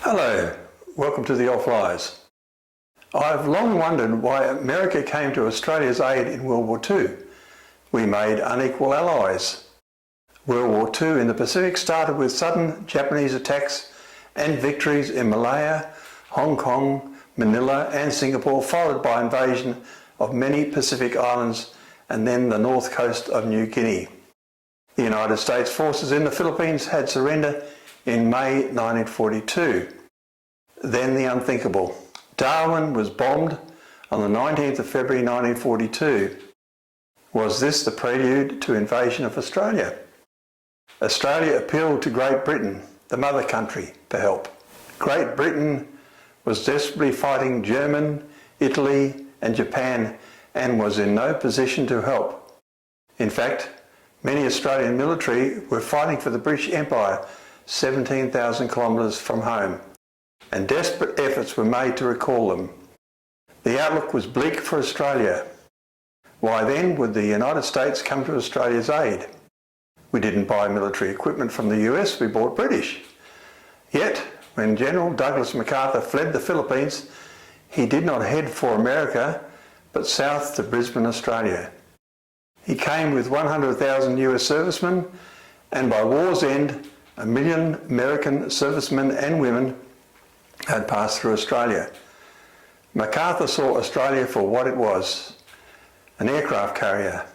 Hello, welcome to the Fliers. I've long wondered why America came to Australia's aid in World War II. We made unequal allies. World War II in the Pacific started with sudden Japanese attacks and victories in Malaya, Hong Kong, Manila and Singapore, followed by invasion of many Pacific islands and then the north coast of New Guinea. The United States forces in the Philippines had surrendered in May 1942. Then the unthinkable. Darwin was bombed on the 19th of February 1942. Was this the prelude to invasion of Australia? Australia appealed to Great Britain, the mother country, for help. Great Britain was desperately fighting Germany, Italy and Japan and was in no position to help. In fact, many Australian military were fighting for the British Empire 17,000 kilometres from home, and desperate efforts were made to recall them. The outlook was bleak for Australia. Why then would the United States come to Australia's aid? We didn't buy military equipment from the US, we bought British. Yet, when General Douglas MacArthur fled the Philippines, he did not head for America, but south to Brisbane, Australia. He came with 100,000 US servicemen, and by war's end, 1 million American servicemen and women had passed through Australia. MacArthur saw Australia for what it was, an aircraft carrier,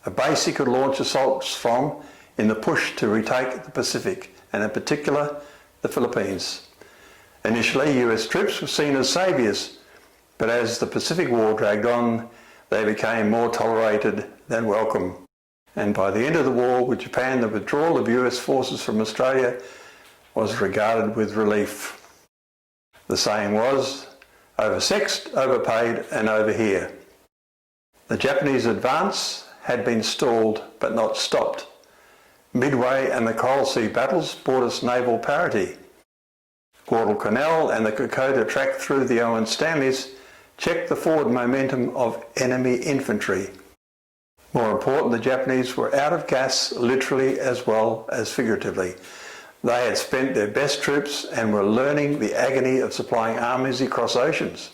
a base he could launch assaults from in the push to retake the Pacific, and in particular, the Philippines. Initially, US troops were seen as saviours, but as the Pacific War dragged on, they became more tolerated than welcome. And by the end of the war with Japan, the withdrawal of US forces from Australia was regarded with relief. The saying was, oversexed, overpaid and over here. The Japanese advance had been stalled but not stopped. Midway and the Coral Sea battles brought us naval parity. Guadalcanal and the Kokoda track through the Owen Stanleys checked the forward momentum of enemy infantry. More important, the Japanese were out of gas literally as well as figuratively. They had spent their best troops and were learning the agony of supplying armies across oceans.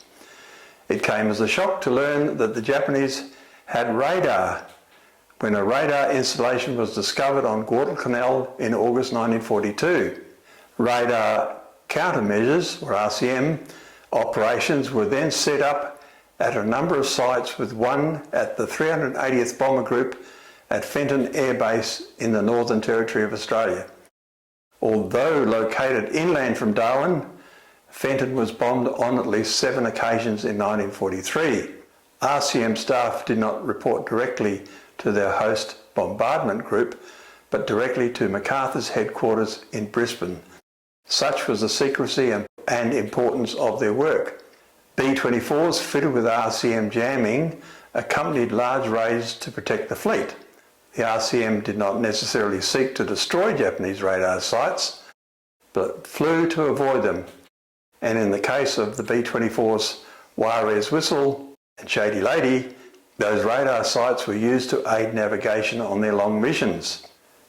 It came as a shock to learn that the Japanese had radar when a radar installation was discovered on Guadalcanal in August 1942. Radar Countermeasures, or RCM, operations were then set up at a number of sites, with one at the 380th Bomber Group at Fenton Air Base in the Northern Territory of Australia. Although located inland from Darwin, Fenton was bombed on at least 7 occasions in 1943. RCM staff did not report directly to their host bombardment group, but directly to MacArthur's headquarters in Brisbane. Such was the secrecy and importance of their work. B-24s fitted with RCM jamming accompanied large raids to protect the fleet. The RCM did not necessarily seek to destroy Japanese radar sites, but flew to avoid them. And in the case of the B-24's Juarez Whistle and Shady Lady, those radar sites were used to aid navigation on their long missions.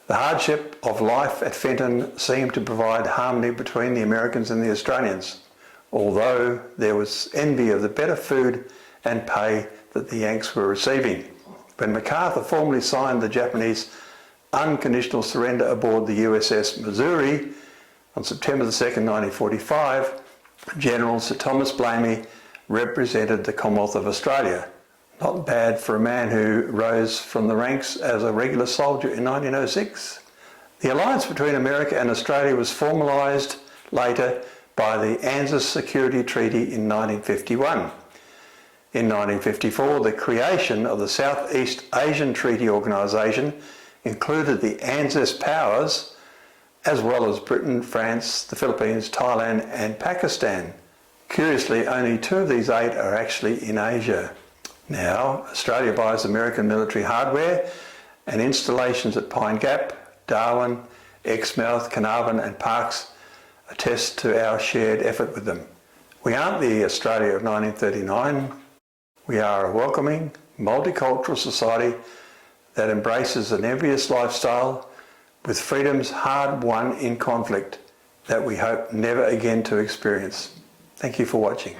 The hardship of life at Fenton seemed to provide harmony between the Americans and the Australians, although there was envy of the better food and pay that the Yanks were receiving. When MacArthur formally signed the Japanese unconditional surrender aboard the USS Missouri on September 2, 1945, General Sir Thomas Bellamy represented the Commonwealth of Australia. Not bad for a man who rose from the ranks as a regular soldier in 1906. The alliance between America and Australia was formalised later by the ANZUS Security Treaty in 1951. In 1954, the creation of the Southeast Asian Treaty Organisation included the ANZUS powers, as well as Britain, France, the Philippines, Thailand and Pakistan. Curiously, only 2 of these 8 are actually in Asia. Now, Australia buys American military hardware and installations at Pine Gap, Darwin, Exmouth, Carnarvon and Parkes attest to our shared effort with them. We aren't the Australia of 1939. We are a welcoming, multicultural society that embraces an envious lifestyle with freedoms hard won in conflict. that we hope never again to experience. Thank you for watching.